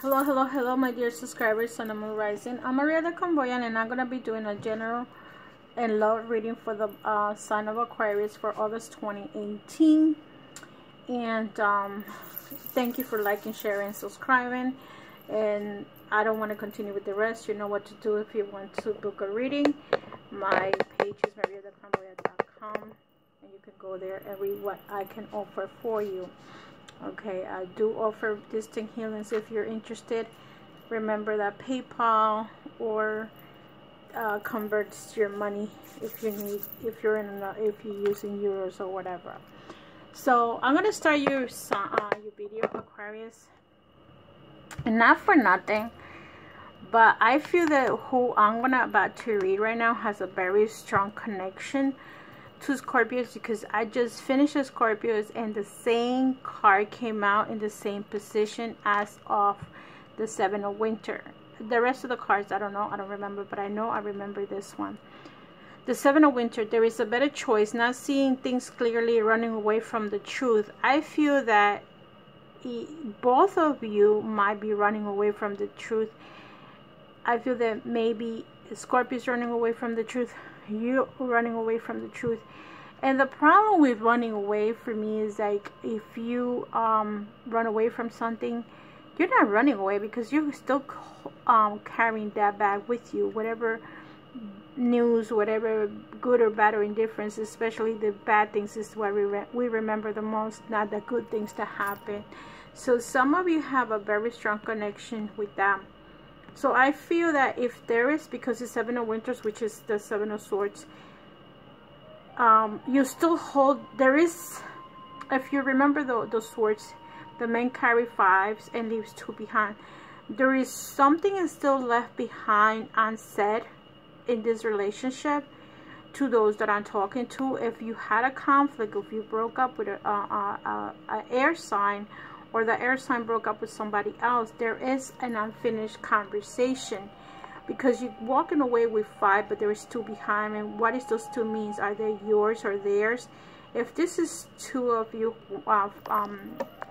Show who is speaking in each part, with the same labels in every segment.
Speaker 1: Hello, my dear subscribers. Sun and Moon Rising. I'm Maria the Convoyan, and I'm going to be doing a general and love reading for the sign of Aquarius for August 2018. And thank you for liking, sharing, subscribing. And I don't want to continue with the rest. You know what to do if you want to book a reading. My page is mariatheconvoyan.com, and you can go there and read what I can offer for you. Okay, I do offer distinct healings if you're interested. Remember that PayPal or converts your money if you need, if you're using euros or whatever. So I'm gonna start your video, Aquarius, and not for nothing, but I feel that who I'm about to read right now has a very strong connection to Scorpios, because I just finished a Scorpios and the same card came out in the same position as of the Seven of Winter. The rest of the cards I don't know, I don't remember, but I know I remember this one. The Seven of Winter, there is a better choice, not seeing things clearly, running away from the truth. I feel that both of you might be running away from the truth. I feel that maybe Scorpio is running away from the truth, you running away from the truth. And the problem with running away for me is, like, if you run away from something, you're not running away because you're still carrying that bag with you. Whatever news, whatever good or bad or indifference, especially the bad things, is what we remember the most, not the good things that happen. So some of you have a very strong connection with them. So I feel that if there is, because the Seven of Winters, which is the Seven of Swords, you still hold, there is, if you remember the swords, the men carry fives and leaves two behind. There is something is still left behind unsaid in this relationship to those that I'm talking to. If you had a conflict, if you broke up with a air sign, or the air sign broke up with somebody else, there is an unfinished conversation, because you're walking away with five, but there is two behind. And what is those two means? Are they yours or theirs? If this is two of you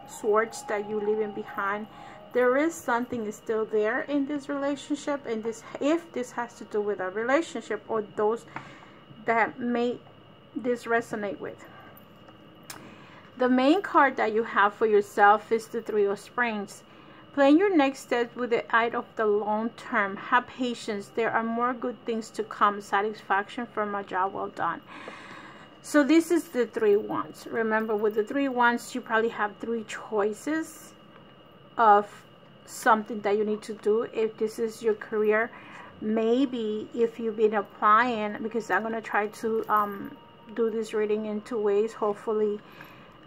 Speaker 1: swords that you're leaving behind, there is something is still there in this relationship. And this, if this has to do with a relationship or those that may this resonate with. The main card that you have for yourself is the Three of Springs. Plan your next step with the eye of the long term. Have patience. There are more good things to come. Satisfaction from a job well done. So this is the Three Wands. Remember, with the Three Wands, you probably have three choices of something that you need to do. If this is your career, maybe if you've been applying, because I'm going to try to do this reading in two ways. Hopefully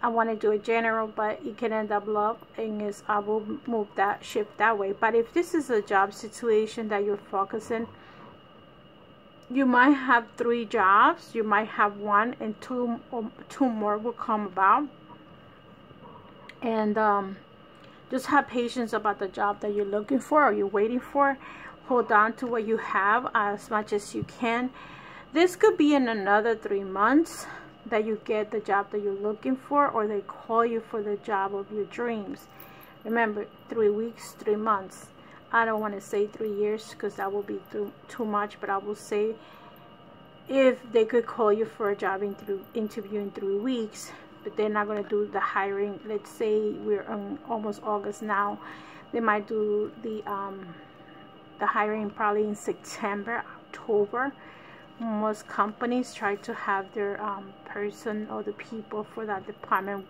Speaker 1: I want to do a general, but it can end up love, and I will move that shift that way. But if this is a job situation that you're focusing, you might have three jobs, you might have one, and two more will come about. And just have patience about the job that you're looking for or you're waiting for. Hold on to what you have as much as you can. This could be in another 3 months that you get the job that you're looking for, or they call you for the job of your dreams. Remember, 3 weeks, 3 months. I don't want to say 3 years because that will be too much, but I will say if they could call you for a job interview in 3 weeks, but they're not going to do the hiring. Let's say we're on almost August now. They might do the hiring probably in September, October. Most companies try to have their person or the people for that department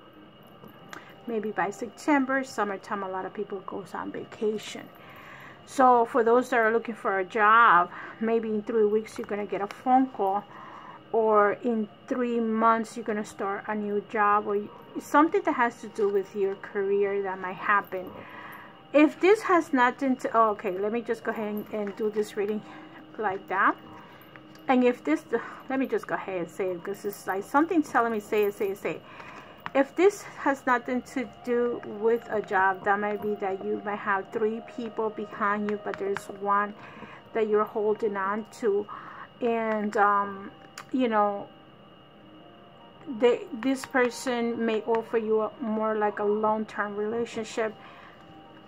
Speaker 1: maybe by September. Summertime, a lot of people goes on vacation. So for those that are looking for a job, maybe in 3 weeks you're going to get a phone call, or in 3 months you're going to start a new job, or something that has to do with your career that might happen. If this has nothing to, okay, let me just go ahead and do this reading like that. And if this, let me just go ahead and say it, because it's like something telling me say it. If this has nothing to do with a job, that might be that you might have three people behind you, but there's one that you're holding on to. And, you know, this person may offer you more like a long-term relationship.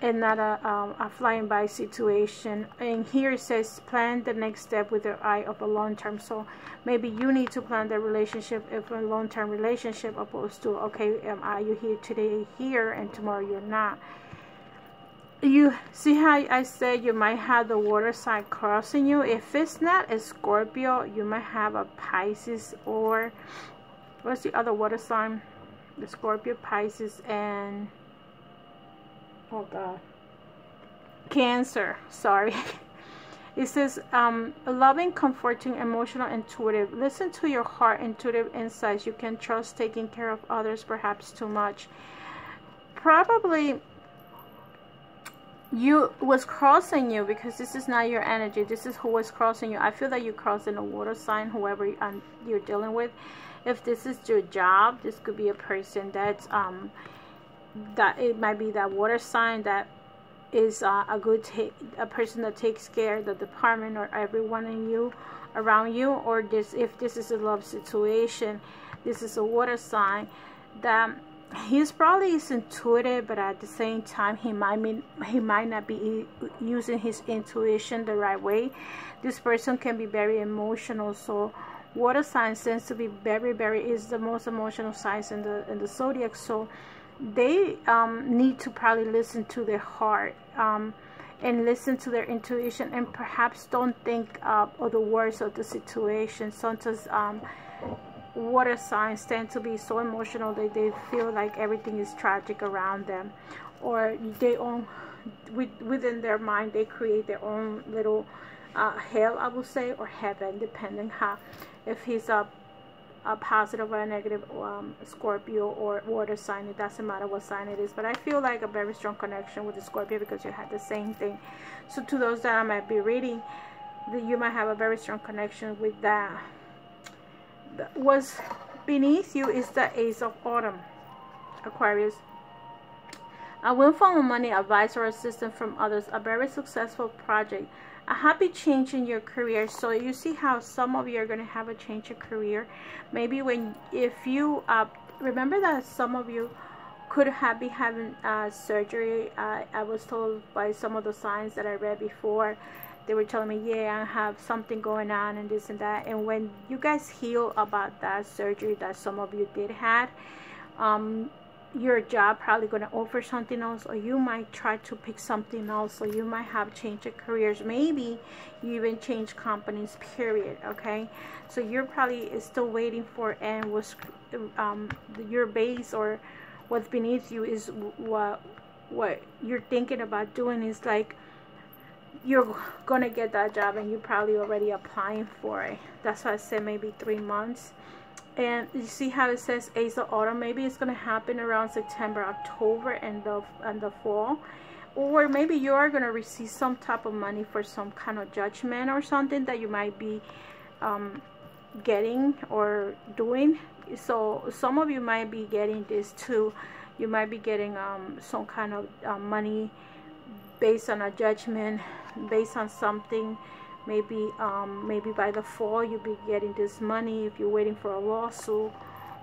Speaker 1: and not a flying by situation. And here it says plan the next step with the eye of a long term. So maybe you need to plan the relationship, if a long-term relationship, opposed to, okay, are you here today here and tomorrow you're not. You see how I said you might have the water sign crossing you. If it's not a Scorpio, you might have a Pisces, or what's the other water sign? The Scorpio, Pisces, and oh god, Cancer. Sorry. It says loving, comforting, emotional, intuitive. Listen to your heart, intuitive insights. You can trust, taking care of others perhaps too much. Probably you was crossing you, because this is not your energy. This is who was crossing you. I feel that you're crossing a water sign, whoever you're dealing with. If this is your job, this could be a person that's that it might be that water sign that is a person that takes care of the department or everyone in you around you. Or this, if this is a love situation, this is a water sign that he's probably is intuitive, but at the same time he might not be using his intuition the right way. This person can be very emotional. So water signs tends to be very is the most emotional signs in the zodiac. So they need to probably listen to their heart and listen to their intuition, and perhaps don't think of the worst of the situation. Sometimes water signs tend to be so emotional that they feel like everything is tragic around them, or they own within their mind they create their own little hell, I would say, or heaven, depending how, if he's a positive or a negative Scorpio or water sign. It doesn't matter what sign it is, but I feel like a very strong connection with the Scorpio, because you had the same thing. So to those that I might be reading, you might have a very strong connection with that. What's beneath you is the Ace of Autumn, Aquarius. A windfall of money, advice, or assistance from others, a very successful project, a happy change in your career. So you see how some of you are going to have a change of career. Maybe if you remember that some of you could be having surgery. I was told by some of the signs that I read before, they were telling me, yeah, I have something going on and this and that. And when you guys heal about that surgery that some of you did have, your job probably going to offer something else, or you might try to pick something else. So you might have change of careers. Maybe you even change companies, period. Okay, so you're probably still waiting for, and was your base or what's beneath you is what you're thinking about doing is like you're gonna get that job and you're probably already applying for it. That's why I said maybe 3 months. And you see how it says Ace of Autumn. Maybe it's going to happen around September, October, and the fall. Or maybe you are going to receive some type of money for some kind of judgment or something that you might be getting or doing. So some of you might be getting this too. You might be getting some kind of money based on a judgment, based on something. Maybe by the fall you'll be getting this money. If you're waiting for a lawsuit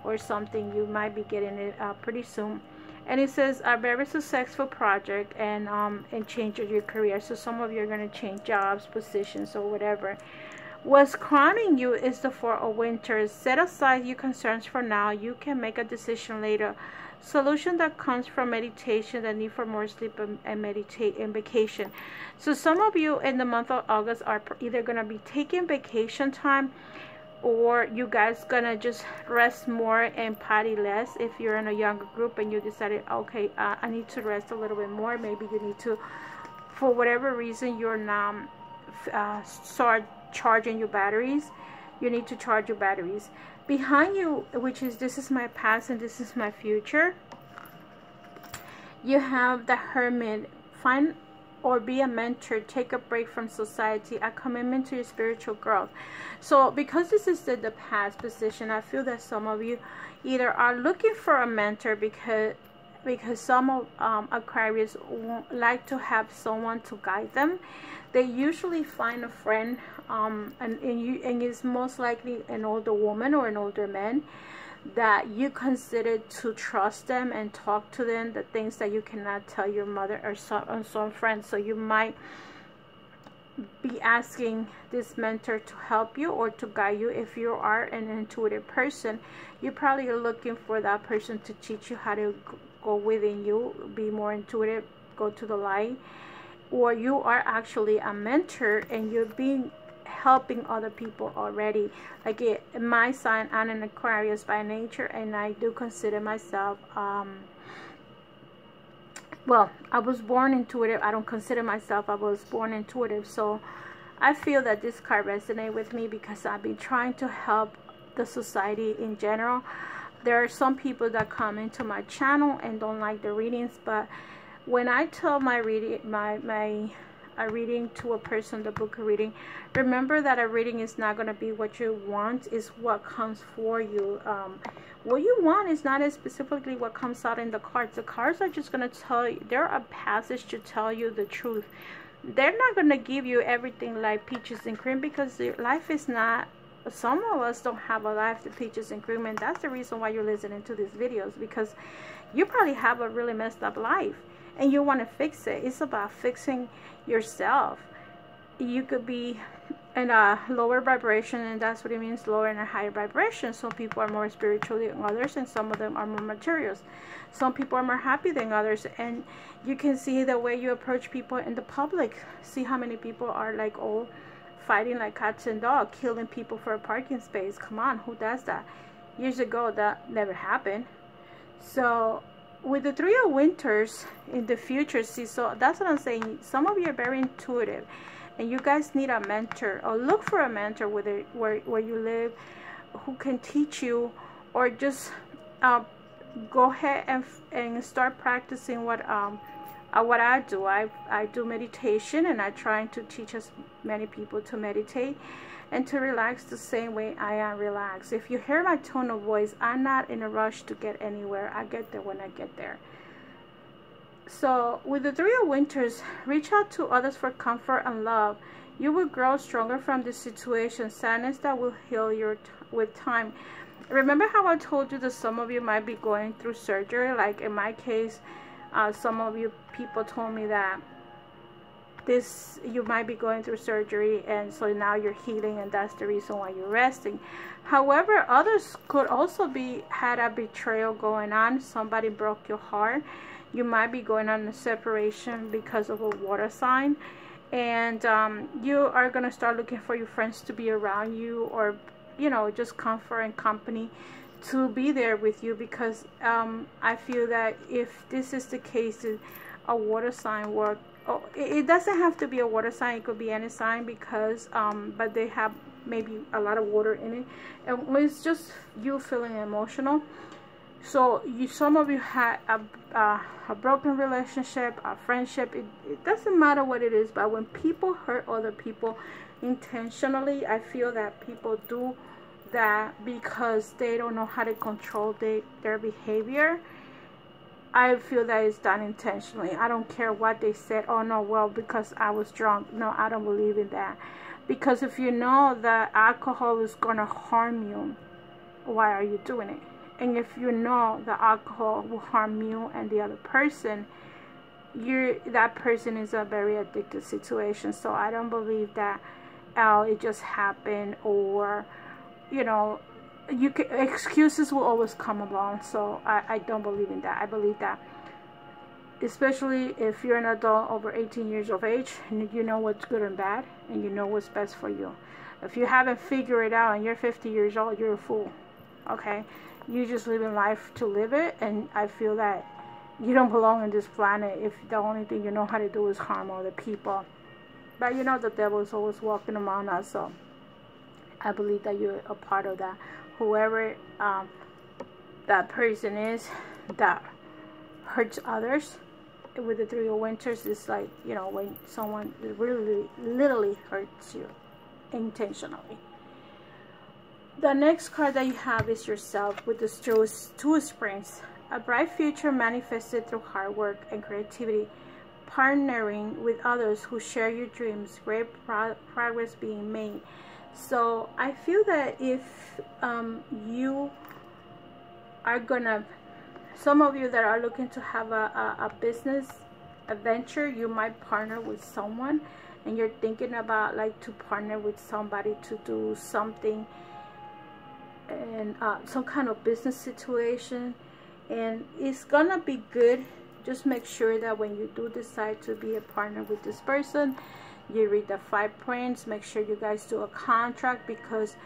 Speaker 1: or something, you might be getting it pretty soon. And it says a very successful project and change of your career. So some of you are going to change jobs, positions, or whatever. What's crowning you is the Four of Winter. Set aside your concerns for now. You can make a decision later. Solution that comes from meditation, the need for more sleep and meditate and vacation. So some of you in the month of August are either going to be taking vacation time, or you guys gonna just rest more and party less. If you're in a younger group and you decided, okay, I need to rest a little bit more, maybe you need to, for whatever reason, you're not start charging your batteries. You need to charge your batteries. Behind you, which is this is my past and this is my future, you have the Hermit. Find or be a mentor, take a break from society, a commitment to your spiritual growth. So because this is the past position, I feel that some of you either are looking for a mentor because some of Aquarius like to have someone to guide them. They usually find a friend, and it's most likely an older woman or an older man that you consider to trust them and talk to them, the things that you cannot tell your mother or some friends. So you might be asking this mentor to help you or to guide you. If you are an intuitive person, you probably are looking for that person to teach you how to go within you, be more intuitive, go to the light. Or you are actually a mentor and you're helping other people already. Like in my sign, I'm an Aquarius by nature, and I do consider myself well, I was born intuitive. I don't consider myself, I was born intuitive. So I feel that this card resonates with me because I've been trying to help the society in general. There are some people that come into my channel and don't like the readings, but when I tell my reading, a reading to a person, the book reading, remember that a reading is not going to be what you want, is what comes for you. What you want is not specifically what comes out in the cards. The cards are just going to tell you, they're a passage to tell you the truth. They're not going to give you everything like peaches and cream, because life is not, some of us don't have a life that peaches and cream, and that's the reason why you're listening to these videos, because you probably have a really messed up life and you want to fix it. It's about fixing yourself. You could be in a lower vibration, and that's what it means, lower and a higher vibration. Some people are more spiritual than others, and some of them are more materials. Some people are more happy than others, and you can see the way you approach people in the public. See how many people are like all fighting like cats and dogs, killing people for a parking space. Come on, who does that? Years ago that never happened. So with the Three of Winters in the future, see, so that's what I'm saying. Some of you are very intuitive, and you guys need a mentor, or look for a mentor where you live, who can teach you, or just go ahead and start practicing what I do. I do meditation, and I try to teach as many people to meditate and to relax the same way I am relaxed. If you hear my tone of voice, I'm not in a rush to get anywhere. I get there when I get there. So with the Three of Winters, reach out to others for comfort and love. You will grow stronger from this situation. Sadness that will heal with time. Remember how I told you that some of you might be going through surgery? Like in my case, some of you people told me that you might be going through surgery, and so now you're healing, and that's the reason why you're resting. However, others could also had a betrayal going on. Somebody broke your heart. You might be going on a separation because of a water sign, and you are going to start looking for your friends to be around you, or just comfort and company to be there with you, because I feel that if this is the case, a water sign work. Oh, it doesn't have to be a water sign. It could be any sign, because but they have maybe a lot of water in it, and it's just you feeling emotional. So some of you had a broken relationship, a friendship. It doesn't matter what it is, but when people hurt other people intentionally, I feel that people do that because they don't know how to control their behavior. I feel that it's done intentionally. I don't care what they said. Oh no, well, because I was drunk. No, I don't believe in that. Because if you know that alcohol is going to harm you, why are you doing it? And if you know that alcohol will harm you and the other person, that person is a very addicted situation. So I don't believe that it just happened, or excuses will always come along. So I don't believe in that. I believe that, especially if you're an adult over 18 years of age, and you know what's good and bad, and you know what's best for you. If you haven't figured it out and you're 50 years old, you're a fool. Okay, you just living life to live it, and I feel that you don't belong on this planet if the only thing you know how to do is harm other people. But the devil is always walking among us, so I believe that you're a part of that. Whoever that person is that hurts others, with the Three of Winters, it's like, when someone really literally hurts you intentionally. The next card that you have is yourself, with the Two of Springs. A bright future manifested through hard work and creativity, partnering with others who share your dreams, great progress being made. So I feel that if you are gonna, some of you that are looking to have a business, a venture, you might partner with someone, and you're thinking about like to partner with somebody to do something, and some kind of business situation, and it's gonna be good. Just make sure that when you do decide to be a partner with this person, you read the 5 points. Make sure you guys do a contract, because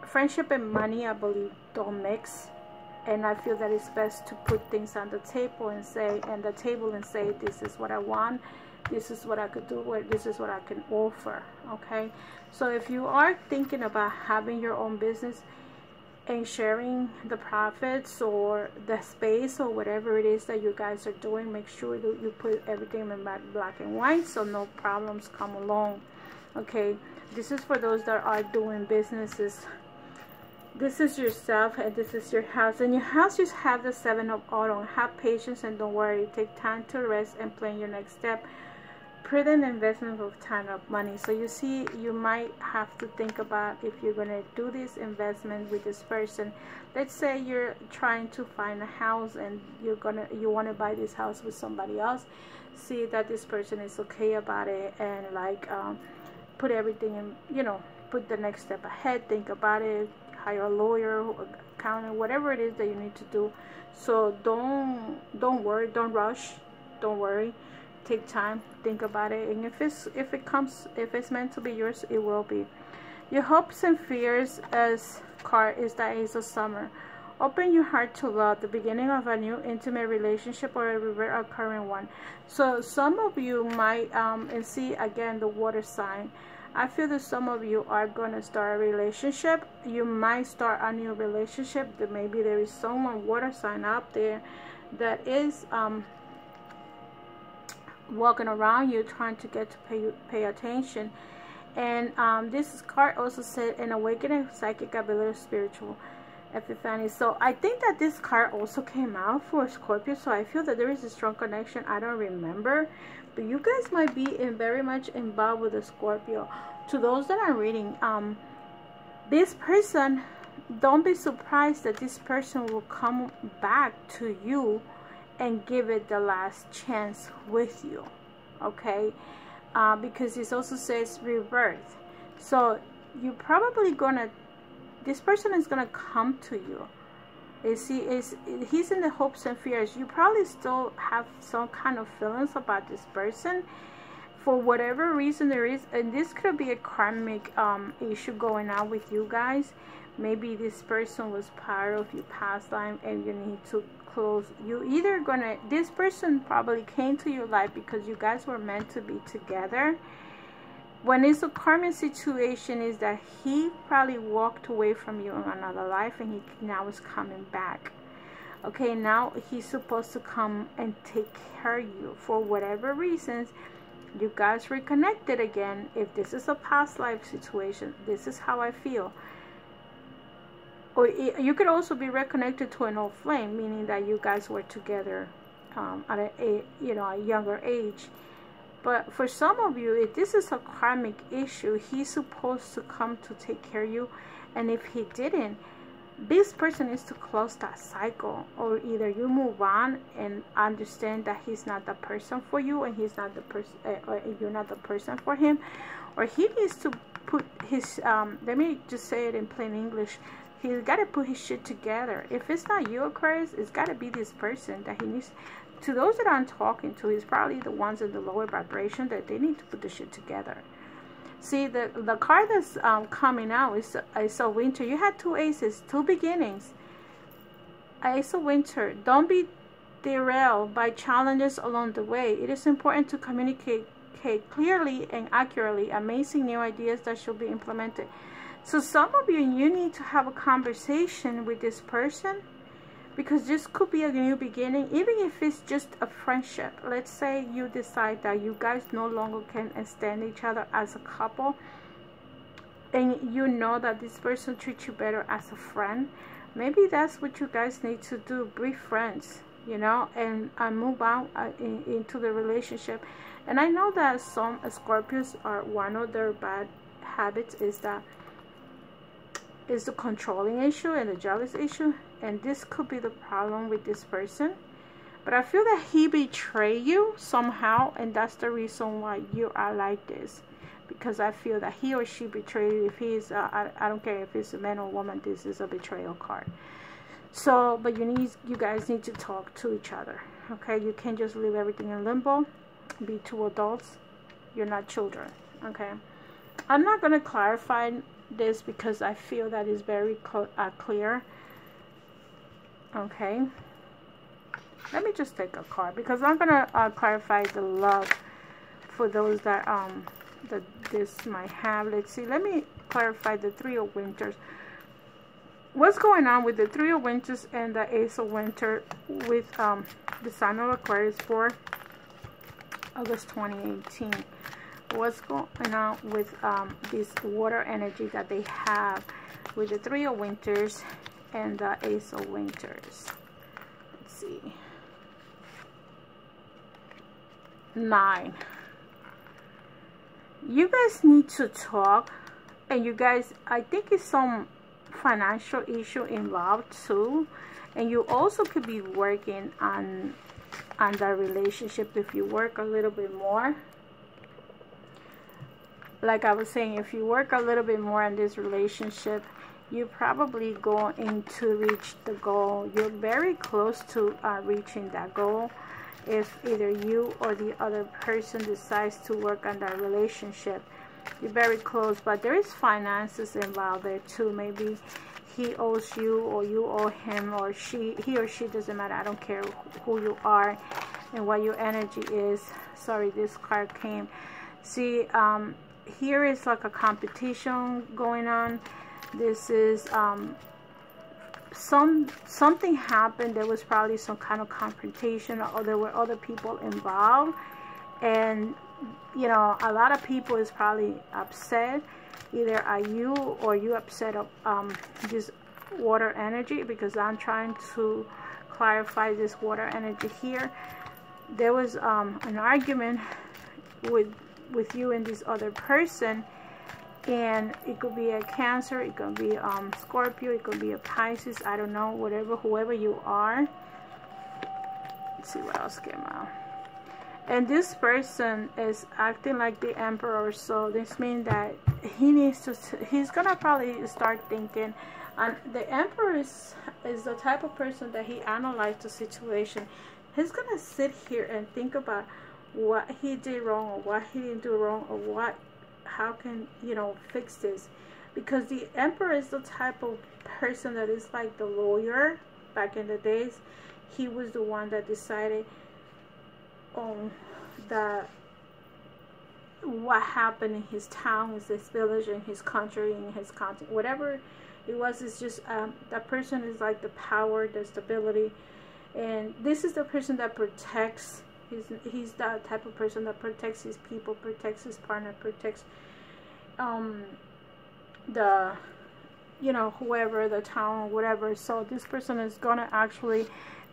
Speaker 1: friendship and money, I believe, don't mix. And I feel that it's best to put things on the table and say, this is what I want, this is what I could do, or this is what I can offer. Okay, so if you are thinking about having your own business and sharing the profits or the space or whatever it is that you guys are doing, make sure that you put everything in black and white so no problems come along. Okay, this is for those that are doing businesses. This is yourself, and this is your house. And your house, just have the 7 of Autumn. Have patience and don't worry. Take time to rest and plan your next step. Prudent investment of time of money. So you see, you might have to think about if you're going to do this investment with this person. Let's say you're trying to find a house and you want to buy this house with somebody else. See that this person is okay about it, and like put everything in, you know, put the next step ahead. Think about it. Hire a lawyer, accountant, whatever it is that you need to do. So don't worry, don't rush, don't worry. Take time, think about it, and if it's meant to be yours, it will be. Your hopes and fears as card is the Ace of Summer. Open your heart to love, the beginning of a new intimate relationship or a recurring one. So some of you might and see again the water sign. I feel that some of you are going to start a relationship. You might start a new relationship. That maybe there is someone, water sign, out there that is walking around you, trying to get to pay attention. And this card also said an awakening, psychic ability, spiritual epiphany. So I think that this card also came out for Scorpio. So I feel that there is a strong connection. I don't remember, but you guys might be very much involved with a Scorpio. To those that are reading, this person, don't be surprised that this person will come back to you and give it the last chance with you. Okay, because it also says rebirth. So you're probably gonna, this person is gonna come to you. He's in the hopes and fears. You probably still have some kind of feelings about this person for whatever reason there is, and this could be a karmic issue going on with you guys. Maybe this person was part of your past life and you need to close. This person probably came to your life because you guys were meant to be together. When it's a karmic situation, is that he probably walked away from you in another life and he now is coming back. Okay, now he's supposed to come and take care of you for whatever reasons. You guys reconnected again. If this is a past life situation, this is how I feel. Or you could also be reconnected to an old flame, meaning that you guys were together at a younger age. But for some of you, if this is a karmic issue, he's supposed to come to take care of you. And if he didn't, this person is to close that cycle. Or either you move on and understand that he's not the person for you, and he's not the person, or you're not the person for him. Or he needs to put his, let me just say it in plain English, he's got to put his shit together. If it's not you, Aquarius, it's got to be this person that he needs. To those that I'm talking to, he's probably the ones in the lower vibration that they need to put the shit together. See, the card that's coming out is Ace of Winter. You had 2 aces, 2 beginnings. Ace of Winter. Don't be derailed by challenges along the way. It is important to communicate clearly and accurately. Amazing new ideas that should be implemented. So some of you need to have a conversation with this person, because this could be a new beginning, even if it's just a friendship. Let's say you decide that you guys no longer can stand each other as a couple, and you know that this person treats you better as a friend. Maybe that's what you guys need to do, be friends, you know, and move on into the relationship. And I know that some Scorpios are, one of their bad habits is that is the controlling issue and the jealous issue, and this could be the problem with this person. But I feel that he betrayed you somehow, and that's the reason why you are like this. Because I feel that he or she betrayed you. If he's, I don't care if it's a man or woman, this is a betrayal card. So, but you guys need to talk to each other. Okay, you can't just leave everything in limbo. Be two adults. You're not children. Okay, I'm not gonna clarify this because I feel that is very clear. Okay, let me just take a card because I'm gonna clarify the love for those that that this might have. Let's see, let me clarify the Three of Winters. What's going on with the Three of Winters and the Ace of Winter with the sign of Aquarius for August 2018? What's going on with this water energy that they have with the Three of Winters and the Ace of Winters? Let's see. 9. You guys need to talk, and you guys, I think it's some financial issue involved too, and you also could be working on that relationship. If you work a little bit more, like I was saying, if you work a little bit more on this relationship, you're probably going to reach the goal. You're very close to reaching that goal if either you or the other person decides to work on that relationship. You're very close, but there is finances involved there too. Maybe he owes you, or you owe him, or he or she, doesn't matter. I don't care who you are and what your energy is. Sorry, this card came. See, here is like a competition going on. This is something happened. There was probably some kind of confrontation, or there were other people involved, and you know, a lot of people is probably upset. Either are you or you upset of this water energy, because I'm trying to clarify this water energy here. There was an argument with you and this other person, and it could be a Cancer, it could be Scorpio, it could be a Pisces, I don't know, whoever you are. Let's see what else came out. And this person is acting like the Emperor, so this means that he's gonna probably start thinking. And the Emperor is the type of person that he analyzes the situation. He's gonna sit here and think about what he did wrong, or what he didn't do wrong, or how can, you know, fix this. Because the Emperor is the type of person that is like the lawyer back in the days. He was the one that decided on what happened in his town, in his village, in his country, in his continent, whatever it was. It's just that person is like the power, the stability, and this is the person that protects. He's that type of person that protects his people, protects his partner, protects the, you know, whoever, the town, whatever. So this person is gonna actually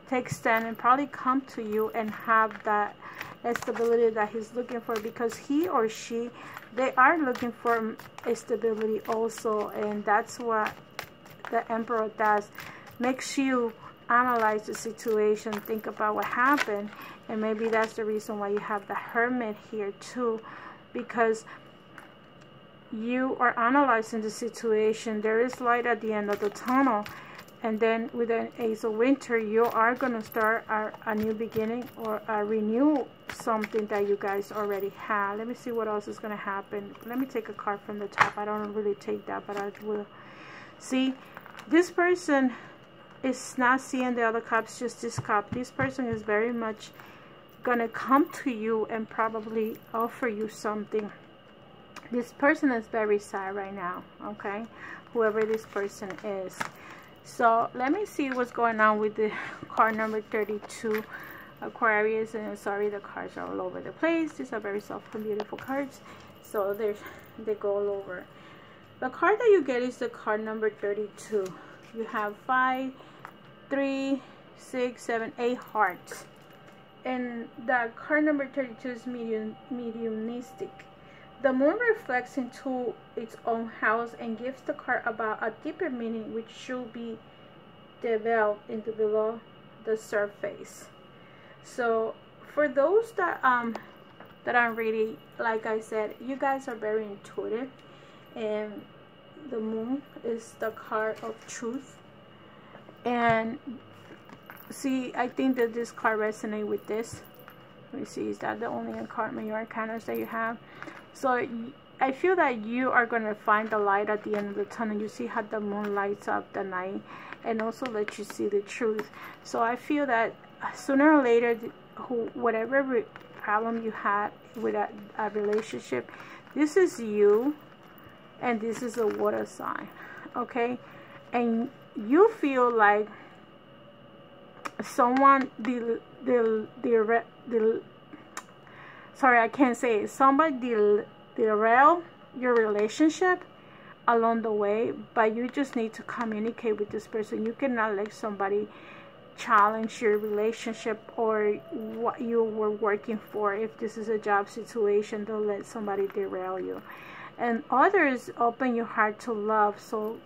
Speaker 1: take stand and probably come to you and have that stability that he's looking for, because he or she, they are looking for stability also. And that's what the Emperor does. Makes you analyze the situation, think about what happened, and maybe that's the reason why you have the Hermit here too, because you are analyzing the situation. There is light at the end of the tunnel. And then with an Ace of Winter, you are going to start a new beginning, or renew something that you guys already have. Let me see what else is going to happen. Let me take a card from the top. I don't really take that, but I will. See, this person is not seeing the other cups, just this cup. This person is very much going to come to you and probably offer you something. This person is very sad right now, okay? Whoever this person is. So let me see what's going on with the card number 32, Aquarius. And sorry, the cards are all over the place. These are very soft and beautiful cards, so they go all over. The card that you get is the card number 32. You have 5, 3, 6, 7, 8 hearts, and the card number 32 is mediumistic. the moon reflects into its own house and gives the card about a deeper meaning which should be developed into below the surface. So for those that I'm reading, like I said, you guys are very intuitive, and the moon is the card of truth. And see, I think that this card resonates with this. Let me see, is that the only major arcanas that you have? So I feel that you are going to find the light at the end of the tunnel. You see how the moon lights up the night and also let you see the truth. So I feel that sooner or later, whatever problem you had with a relationship, this is you and this is a water sign, okay? And you feel like someone sorry, I can't say it. Somebody derail your relationship along the way, but you just need to communicate with this person. You cannot let somebody challenge your relationship or what you were working for. If this is a job situation, don't let somebody derail you. And others, open your heart to love. So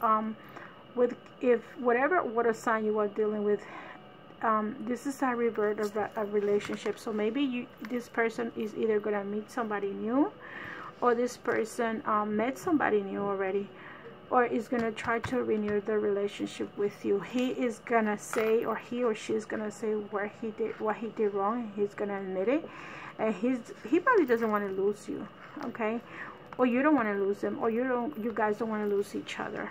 Speaker 1: if whatever water sign you are dealing with, this is a rebirth of a relationship. So maybe this person is either gonna meet somebody new, or this person met somebody new already, or is gonna try to renew the relationship with you. He is gonna say, or he or she is gonna say what he did wrong, and he's gonna admit it. And he probably doesn't want to lose you, okay? Or you don't want to lose him, or you guys don't want to lose each other.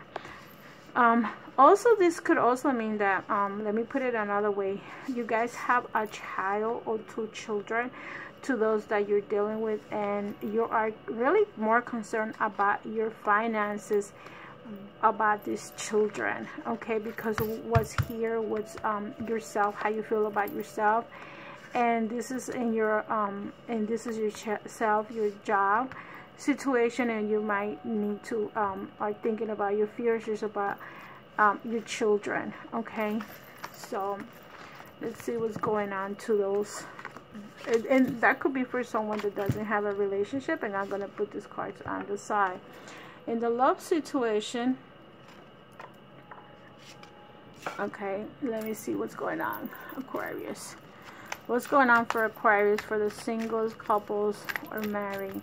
Speaker 1: Also, this could also mean that, let me put it another way, you guys have a child or 2 children, to those that you're dealing with, and you are really more concerned about your finances, about these children, okay? Because what's here, what's yourself, how you feel about yourself, and this is in your and this is yourself, your job situation, and you might need to are thinking about your fears about your children, okay? So let's see what's going on to those, and that could be for someone that doesn't have a relationship, and I'm gonna put these cards on the side. In the love situation, okay, let me see what's going on, Aquarius. What's going on for Aquarius, for the singles, couples, or married?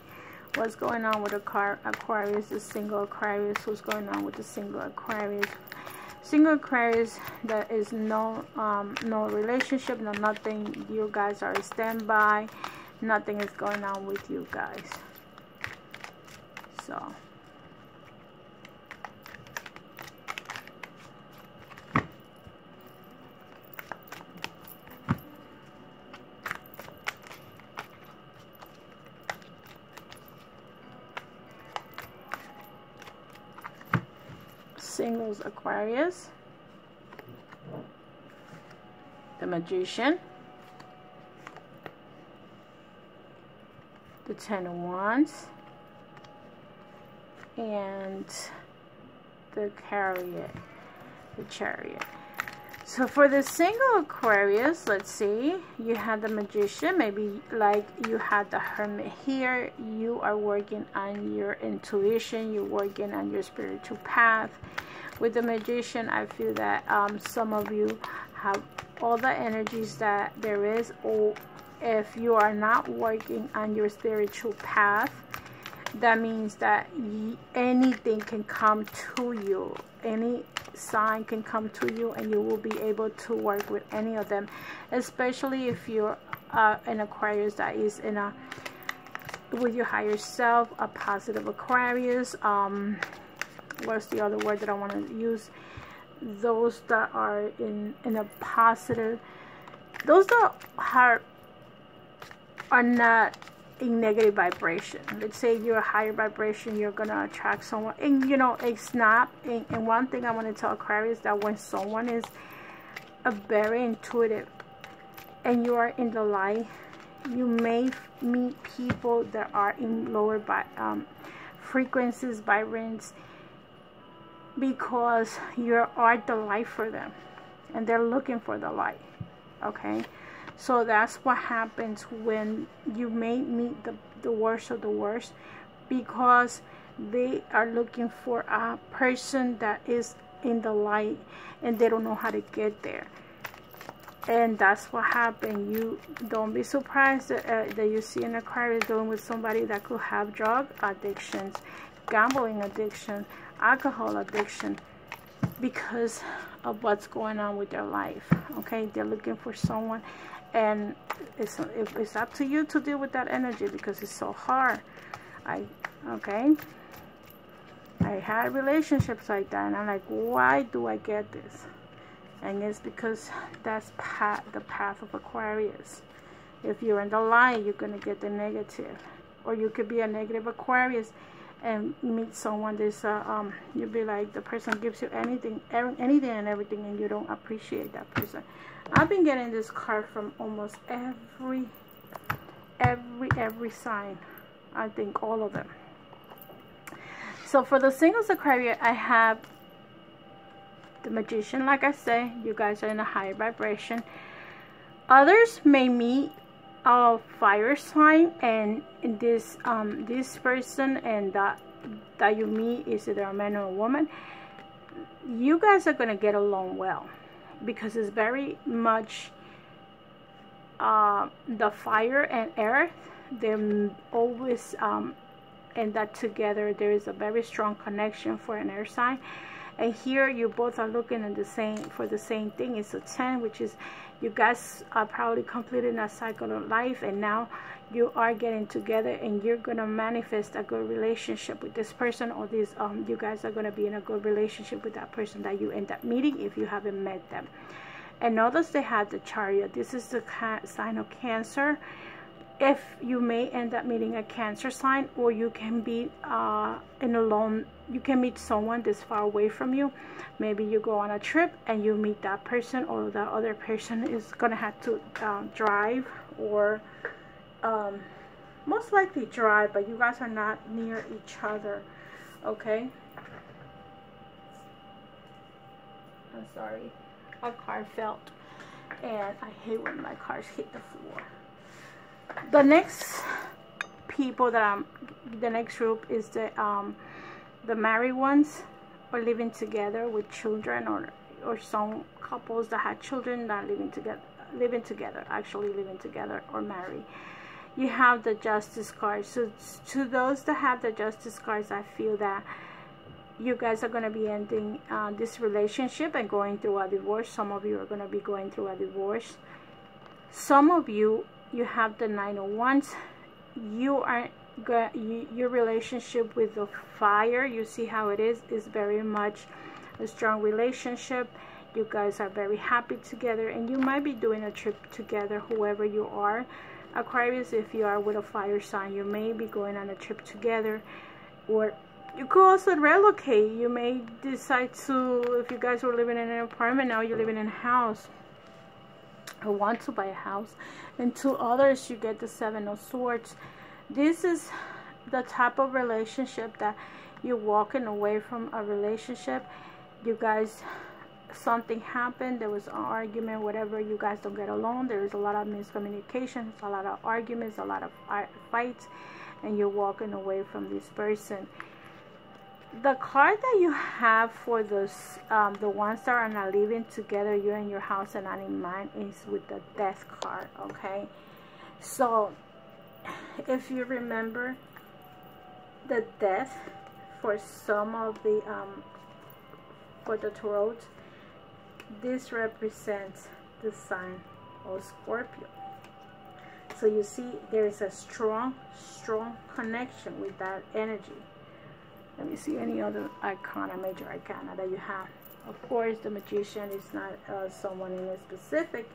Speaker 1: What's going on with Aquarius, the single Aquarius? What's going on with the single Aquarius? Single Aquarius, there is no relationship, no nothing. You guys are a standby. Nothing is going on with you guys. So singles Aquarius, the Magician, the 10 of Wands, and the Chariot. So for the single Aquarius, let's see, you had the Magician, maybe like you had the Hermit here. You are working on your intuition, you're working on your spiritual path. With the Magician, I feel that some of you have all the energies that there is, or if you are not working on your spiritual path, that means that anything can come to you, any sign can come to you, and you will be able to work with any of them, especially if you're an Aquarius that is with your higher self, a positive Aquarius. What's the other word that I want to use? Those that are in a positive, those that are not in negative vibration. Let's say you're a higher vibration, you're gonna attract someone, and you know it's not. And one thing I want to tell Aquarius, that when someone is a very intuitive and you are in the light, you may meet people that are in lower frequencies, vibrance, because you are the light for them, and they're looking for the light, okay? So that's what happens when you may meet the worst of the worst, because they are looking for a person that is in the light and they don't know how to get there. And that's what happened. You don't be surprised that you see an Aquarius dealing with somebody that could have drug addictions, gambling addiction, alcohol addiction, because of what's going on with their life. Okay, they're looking for someone, and it's up to you to deal with that energy because it's so hard. I had relationships like that, and I'm like, why do I get this? And it's because that's the path of Aquarius. If you're in the light, you're going to get the negative. Or you could be a negative Aquarius and meet someone that's you'll be like, the person gives you anything and everything, and you don't appreciate that person. I've been getting this card from almost every sign. I think all of them. So for the singles Aquarius, I have the Magician. Like I say, you guys are in a higher vibration. Others may meet a fire sign, and this person and that you meet is either a man or a woman. You guys are going to get along well because it's very much the fire and earth. They're always and that together there is a very strong connection for an air sign. And here you both are looking at the same thing. It's a 10, which is you guys are probably completing a cycle of life, and now you are getting together and you're gonna manifest a good relationship with this person, or this you guys are gonna be in a good relationship with that person that you end up meeting if you haven't met them. And notice they have the Chariot. This is the sign of Cancer. If you may end up meeting a Cancer sign, or you can be you can meet someone that's far away from you. Maybe you go on a trip and you meet that person, or the other person is gonna have to drive, or most likely drive, but you guys are not near each other. Okay, I'm sorry, my car fell, and I hate when my cars hit the floor. The next people the next group is the married ones, or living together with children, or some couples that had children that living together or married. You have the Justice card. So to those that have the Justice cards, I feel that you guys are going to be ending this relationship and going through a divorce. Some of you are going to be going through a divorce. Some of you have the Nine of Wands. Your relationship with the fire, you see how it is very much a strong relationship. You guys are very happy together, and you might be doing a trip together, whoever you are. Aquarius, if you are with a fire sign, you may be going on a trip together, or you could also relocate. You may decide to, if you guys were living in an apartment, now you're living in a house, or want to buy a house. And to others, you get the Seven of Swords. This is the type of relationship that you're walking away from a relationship. You guys, something happened, there was an argument, whatever, you guys don't get along, there is a lot of miscommunication, a lot of arguments, a lot of fights, and you're walking away from this person. The card that you have for those the ones that are not living together, you're in your house and not in mine, is with the Death card. Okay, so if you remember, the Death for some of the for the tarot, this represents the sign of Scorpio. So you see there is a strong connection with that energy. Let me see any other arcana, major arcana that you have. Of course, the Magician is not someone in a specific,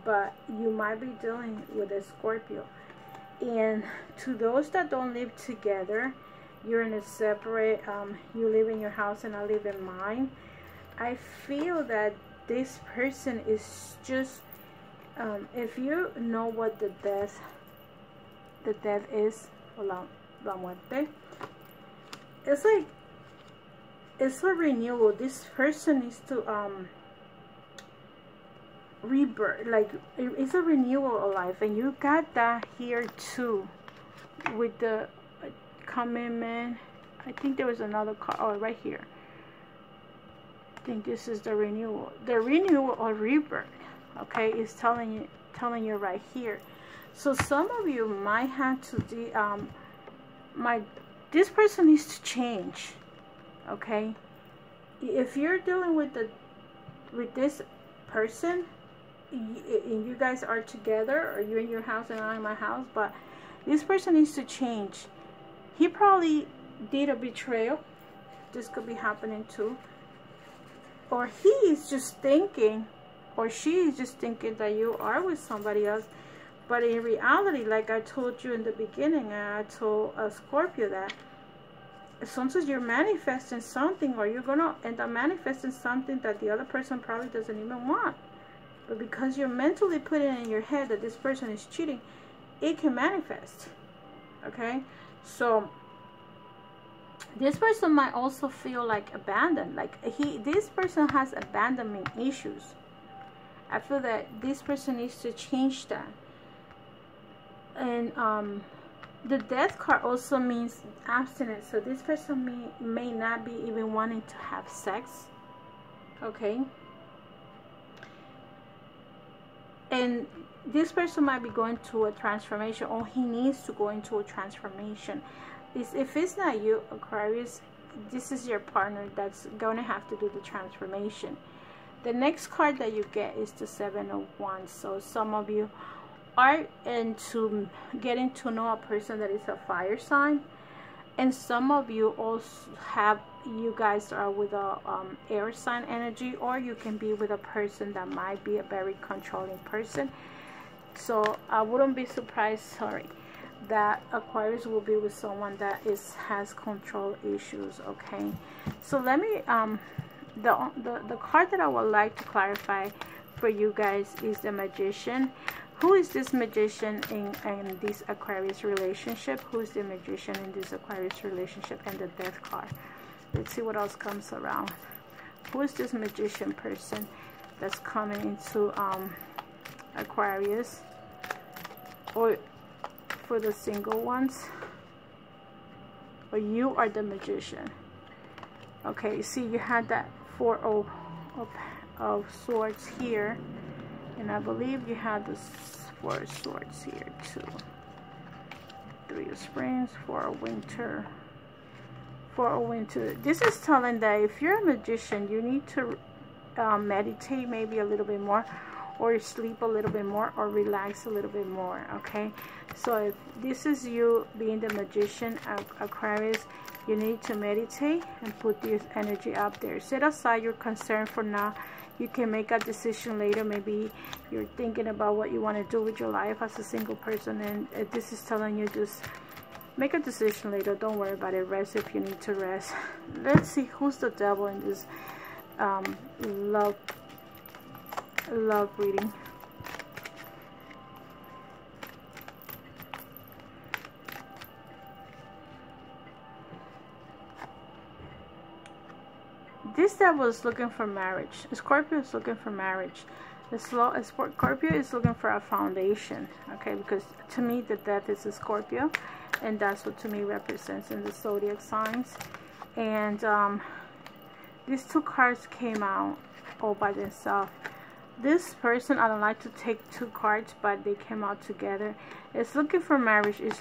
Speaker 1: but you might be dealing with a Scorpio. And to those that don't live together, you're in a separate, you live in your house and I live in mine. I feel that this person is just, if you know what the death is, la muerte, it's like, it's a renewal. This person needs to rebirth, like it's a renewal of life, and you got that here too with the commitment. I think there was another card. Oh, right here. I think this is the renewal. The renewal or rebirth. Okay, it's telling you right here. So some of you might have to this person needs to change. Okay, if you're dealing with this person, and you guys are together, or you're in your house and I'm in my house, but this person needs to change. He probably did a betrayal. This could be happening too. Or he is just thinking, or she is just thinking that you are with somebody else. But in reality, like I told you in the beginning, I told Scorpio that sometimes you're manifesting something, or you're going to end up manifesting something that the other person probably doesn't even want. But because you're mentally putting in your head that this person is cheating, it can manifest. Okay? So this person might also feel like abandoned. Like this person has abandonment issues. I feel that this person needs to change that. And the death card also means abstinence. So this person may not be even wanting to have sex. Okay? And this person might be going through a transformation, or he needs to go into a transformation. If it's not you, Aquarius, this is your partner that's going to have to do the transformation. The next card that you get is the Seven of Wands. So some of you are into getting to know a person that is a fire sign. And some of you also you guys are with a air sign energy, or you can be with a person that might be a very controlling person. So I wouldn't be surprised, that Aquarius will be with someone that has control issues. Okay, so let me the card that I would like to clarify for you guys is the Magician. Who is this Magician in this Aquarius relationship? Who is the Magician in this Aquarius relationship? And the Death card. Let's see what else comes around. Who is this Magician person that's coming into Aquarius? Or for the single ones? Or you are the Magician? Okay, see, you had that Four of Swords here. And I believe you had the Four of Swords here too. Three of Springs, Four of Winter. Four of Winter. This is telling that if you're a magician, you need to meditate maybe a little bit more, or sleep a little bit more, or relax a little bit more. Okay, so if this is you being the Magician, Aquarius, you need to meditate and put this energy out there. Set aside your concern for now. You can make a decision later. Maybe you're thinking about what you want to do with your life as a single person, and this is telling you just make a decision later. Don't worry about it. Rest if you need to rest. Let's see who's the devil in this love reading. This devil is looking for marriage. Scorpio is looking for marriage. Scorpio is looking for a foundation. Okay, because to me the death is a Scorpio, and that's what to me represents in the zodiac signs. And these two cards came out all by themselves. This person, I don't like to take two cards, but they came out together. It's looking for marriage. It's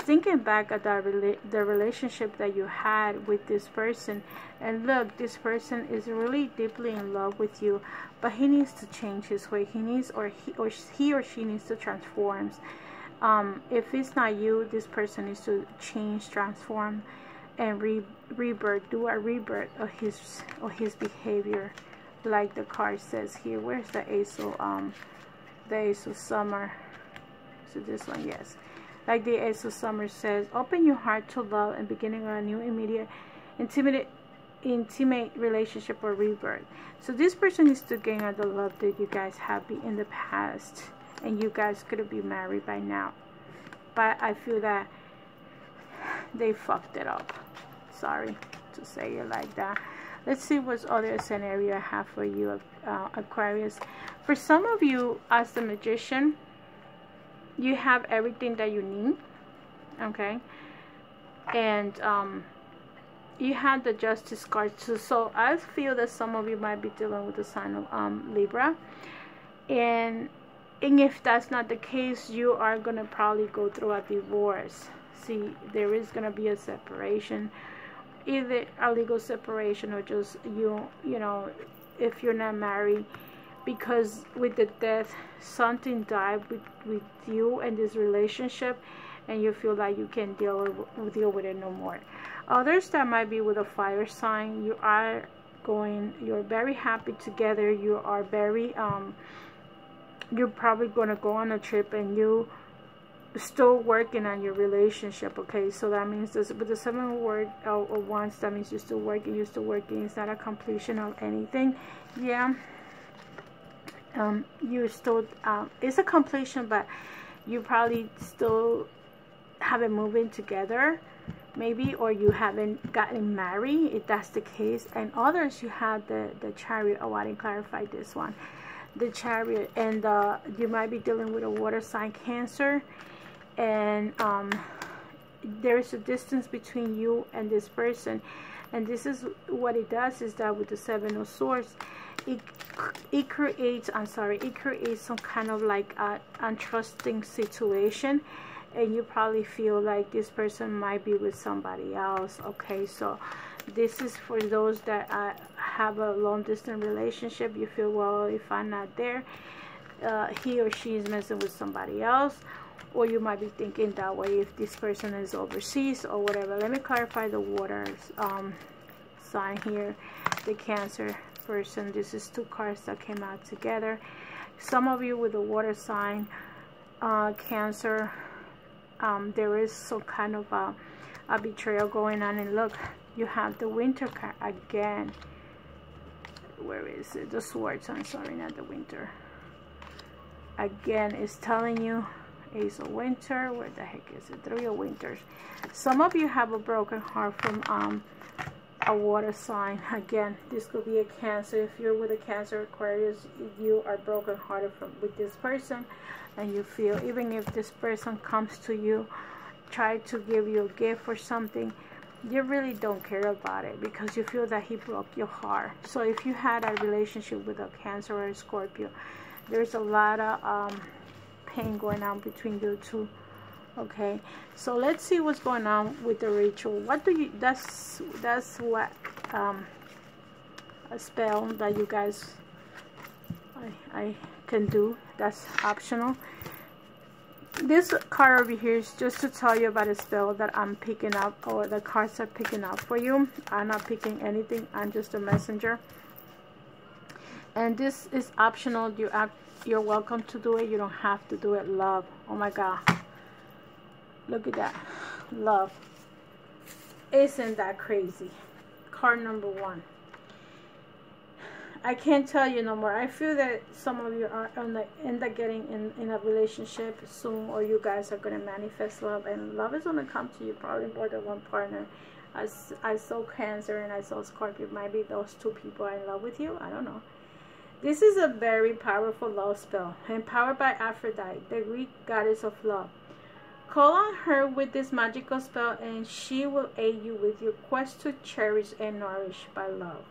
Speaker 1: thinking back at the relationship that you had with this person. And look, this person is really deeply in love with you, but he needs to change his way. He or she needs to transform. If it's not you, this person needs to change, transform, and rebirth. Do a rebirth of his behavior, like the card says here. Where's the Ace of Summer? So this one, yes. Like the Ace of Summer says, open your heart to love and beginning a new intimate relationship or rebirth. So this person is to gain out the love that you guys have in the past, and you guys could be married by now. But I feel that they fucked it up. Sorry to say it like that. Let's see what other scenario I have for you, Aquarius. For some of you, as the Magician, you have everything that you need. Okay, and you have the Justice card too. So I feel that some of you might be dealing with the sign of Libra, and if that's not the case, you are gonna probably go through a divorce. See, there is gonna be a separation, either a legal separation or just you know, if you're not married, because with the death, something died with you and this relationship, and you feel like you can't deal with it no more. Others that might be with a fire sign, you're very happy together. You are very you're probably going to go on a trip, and you still working on your relationship. Okay, so that means this with the 7 of Wands, that means you're still working. It's not a completion of anything. Yeah, you're still it's a completion, but you probably still haven't moved in together, maybe, or you haven't gotten married, if that's the case. And others, you have the Chariot. Oh, I didn't clarify this one. The Chariot, and you might be dealing with a water sign, Cancer, and there is a distance between you and this person. And this is what it does, is that with the 7 of Swords, it creates some kind of like untrusting situation, and you probably feel like this person might be with somebody else. Okay, so this is for those that have a long distance relationship. You feel, well, if I'm not there, he or she is messing with somebody else. Or you might be thinking that way if this person is overseas or whatever. Let me clarify the water sign here, the Cancer person. This is 2 cards that came out together. Some of you with the water sign, Cancer, there is some kind of a betrayal going on. And look, you have the Winter card again. Where is it? The Swords, I'm sorry, not the Winter. Again, it's telling you Ace of Winter. Where the heck is it? 3 of Winters. Some of you have a broken heart from a water sign. Again, this could be a Cancer. If you're with a Cancer, Aquarius, you are broken hearted with this person, and you feel, even if this person comes to you, try to give you a gift or something, you really don't care about it, because you feel that he broke your heart. So if you had a relationship with a Cancer or a Scorpio, there's a lot of pain going on between you two. Okay, so let's see what's going on with the ritual. What do you, that's what a spell that you guys, I can do. That's optional. This card over here is just to tell you about a spell that I'm picking up, or the cards are picking up for you. I'm not picking anything, I'm just a messenger. And this is optional. You're welcome to do it. You don't have to do it. Love. Oh my God. Look at that. Love. Isn't that crazy? Card number 1. I can't tell you no more. I feel that some of you are end up getting in a relationship soon, or you guys are going to manifest love, and love is going to come to you, probably more than one partner. I saw Cancer and I saw Scorpio. Maybe those 2 people are in love with you. I don't know. This is a very powerful love spell, empowered by Aphrodite, the Greek goddess of love. Call on her with this magical spell, and she will aid you with your quest to cherish and nourish by love.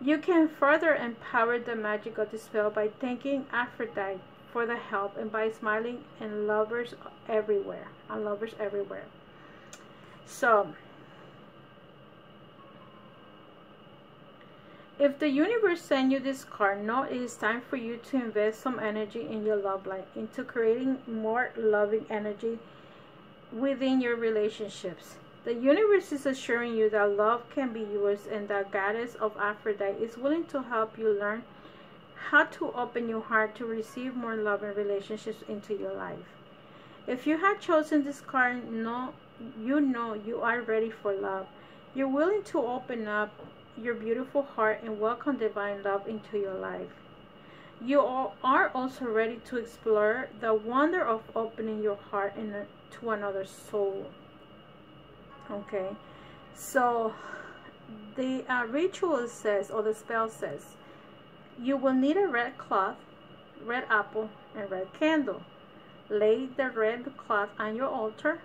Speaker 1: You can further empower the magic of the spell by thanking Aphrodite for the help, and by smiling and lovers everywhere. So, if the universe sent you this card, know it is time for you to invest some energy in your love life, into creating more loving energy within your relationships. The universe is assuring you that love can be yours, and that goddess of Aphrodite is willing to help you learn how to open your heart to receive more love and relationships into your life. If you had chosen this card, you know you are ready for love. You're willing to open up your beautiful heart and welcome divine love into your life. You are also ready to explore the wonder of opening your heart to another soul. Okay, so the ritual says, or the spell says, you will need a red cloth, red apple, and red candle. Lay the red cloth on your altar.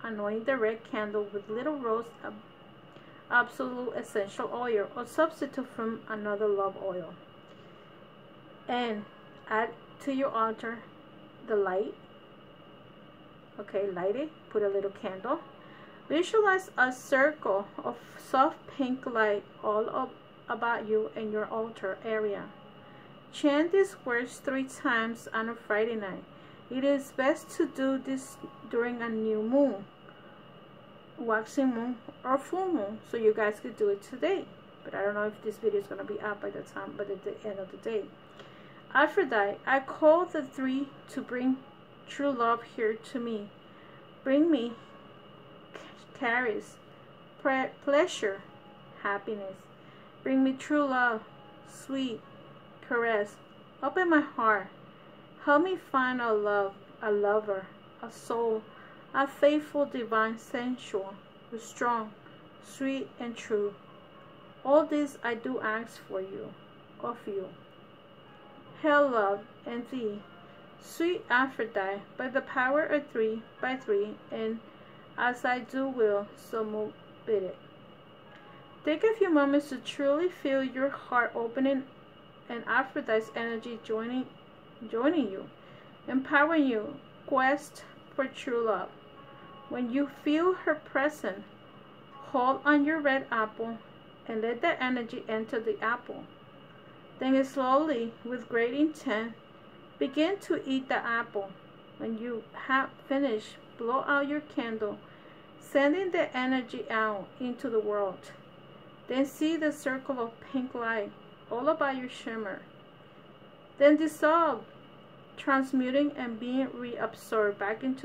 Speaker 1: Anoint the red candle with little rose absolute essential oil or substitute from another love oil. And add to your altar the light. Okay, light it. Put a little candle. Visualize a circle of soft pink light all about you and your altar area. Chant these words 3 times on a Friday night. It is best to do this during a new moon, waxing moon, or full moon, so you guys could do it today. But I don't know if this video is going to be up by the end of the day. Aphrodite, I call the 3 to bring true love here to me. Bring me charis, pleasure, happiness. Bring me true love, sweet caress. Open my heart. Help me find a lover, a soul, a faithful, divine, sensual, strong, sweet, and true. All this I do ask for you, of you. Hail, love, and thee, sweet Aphrodite, by the power of 3 by 3, and as I do will, so move it. Take a few moments to truly feel your heart opening and Aphrodite's energy joining you, empowering you, quest for true love. When you feel her presence, hold on your red apple and let the energy enter the apple. Then slowly, with great intent, begin to eat the apple. When you have finished, blow out your candle, sending the energy out into the world. Then see the circle of pink light all about your shimmer. Then dissolve, transmuting and being reabsorbed back into